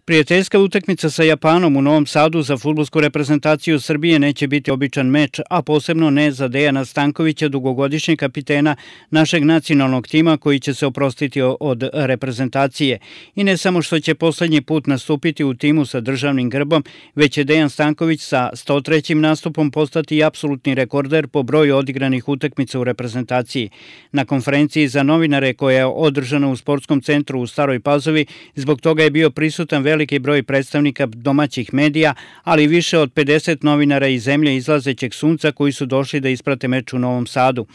Prijateljska utakmica sa Japanom u Novom Sadu za fudbalsku reprezentaciju Srbije neće biti običan meč, a posebno ne za Dejana Stankovića, dugogodišnjeg kapitena našeg nacionalnog tima koji će se oprostiti od reprezentacije. I ne samo što će poslednji put nastupiti u timu sa državnim grbom, već će Dejan Stanković sa 103. nastupom postati i apsolutni rekorder po broju odigranih utakmica u reprezentaciji. Na konferenciji za novinare koja je održana u Sportskom centru u Staroj Pazovi, zbog toga je bio prisutan veliki broj predstavnika domaćih medija, ali više od 50 novinara iz zemlje izlazećeg sunca koji su došli da isprate meč u Novom Sadu.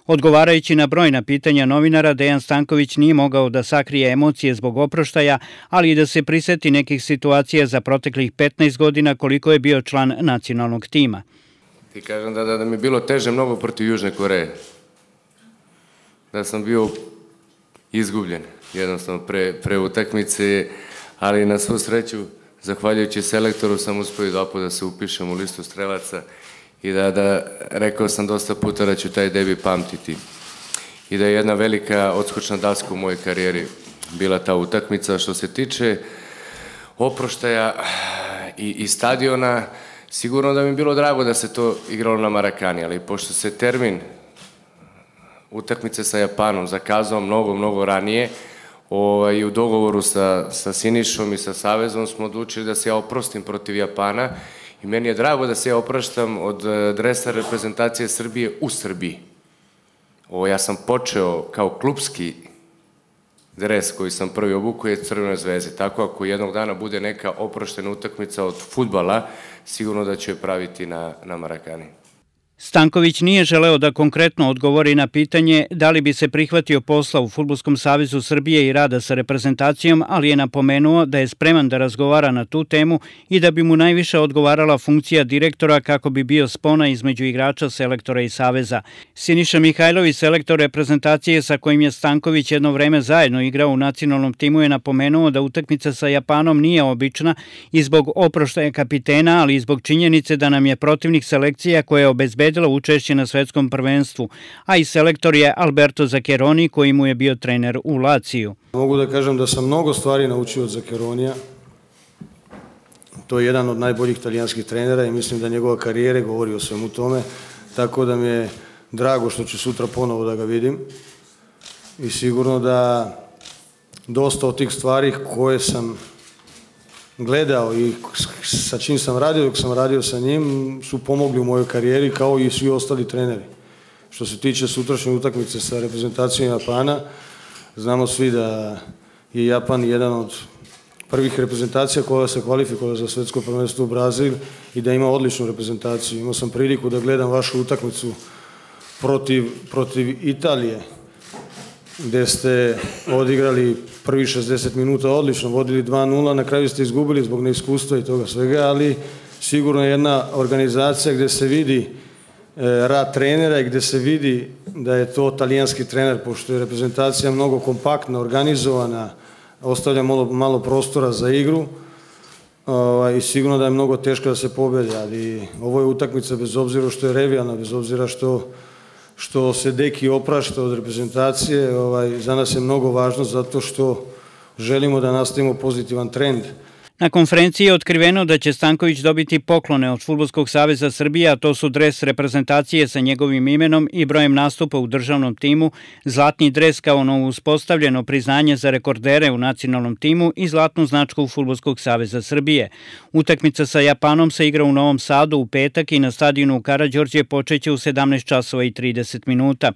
Odgovarajući na brojna pitanja novinara, Dejan Stanković nije mogao da sakrije emocije zbog oproštaja, ali i da se priseti nekih situacija za proteklih 15 godina koliko je bio član nacionalnog tima. Ti kažem da mi je bilo teže mnogo protiv Južne Koreje. Da sam bio izgubljen jednostavno pre utakmice, ali na svu sreću, zahvaljujući selektoru, sam uspio dva puta da se upišem u listu strelaca i da rekao sam dosta puta da ću taj debi pamtiti. I da je jedna velika odskočna daska u mojoj karijeri bila ta utakmica. Što se tiče oproštaja i stadiona, sigurno da mi je bilo drago da se to igralo na Marakani, ali pošto se termin utakmice sa Japanom zakazao mnogo ranije, i u dogovoru sa Sinišom i sa Savezom smo odlučili da se ja oprostim protiv Japana i meni je drago da se ja opraštam od dresa reprezentacije Srbije u Srbiji. Ja sam počeo kao klupski dres koji sam prvi obukao je Crvenoj zvezdi, tako ako jednog dana bude neka oproštena utakmica od fudbala, sigurno da ću je praviti na Marakani. Stanković nije želeo da konkretno odgovori na pitanje da li bi se prihvatio posla u Fudbalskom savezu Srbije i rada sa reprezentacijom, ali je napomenuo da je spreman da razgovara na tu temu i da bi mu najviše odgovarala funkcija direktora kako bi bio spona između igrača, selektora i saveza. Siniša Mihajlović, selektor reprezentacije sa kojim je Stanković jedno vreme zajedno igrao u nacionalnom timu, je napomenuo da utakmica sa Japanom nije obična i zbog oproštaja kapitena, ali i zbog činjenice da nam je protivnik selekcija koja je obezbedila učešće na svetskom prvenstvu, a i selektor je Alberto Zaccheroni koji mu je bio trener u Laciju. Mogu da kažem da sam mnogo stvari naučio od Zaccheronija. To je jedan od najboljih italijanskih trenera i mislim da njegova karijera govori o svemu tome, tako da mi je drago što ću sutra ponovo da ga vidim i sigurno da dosta od tih stvari koje sam gledao i sa čim sam radio, dok sam radio sa njim, su pomogli u mojoj karijeri kao i svi ostali treneri. Što se tiče sutrašnje utakmice sa reprezentacijom Japana, znamo svi da je Japan jedan od prvih reprezentacija koja se kvalifikovala za svetsko prvenstvo u Brazil i da ima odličnu reprezentaciju. Imao sam priliku da gledam vašu utakmicu protiv Italije, gde ste odigrali prvi 60 minuta odlično, vodili 2-0, na kraju ste izgubili zbog neiskustva i toga svega, ali sigurno je jedna organizacija gde se vidi rad trenera i gde se vidi da je to talijanski trener, pošto je reprezentacija mnogo kompaktna, organizovana, ostavlja malo prostora za igru i sigurno da je mnogo teško da se pobedi, ali ovo je utakmica bez obzira što je revijalna, bez obzira što se Deki oprašta od reprezentacije, za nas je mnogo važno zato što želimo da nastavimo pozitivan trend. Na konferenciji je otkriveno da će Stanković dobiti poklone od Fudbalskog saveza Srbije, a to su dres reprezentacije sa njegovim imenom i brojem nastupa u državnom timu, zlatni dres kao novo uspostavljeno priznanje za rekordere u nacionalnom timu i zlatnu značku Fudbalskog saveza Srbije. Utakmica sa Japanom se igra u Novom Sadu u petak i na stadionu u Karađorđe počeće u 17 časova i 30 minuta.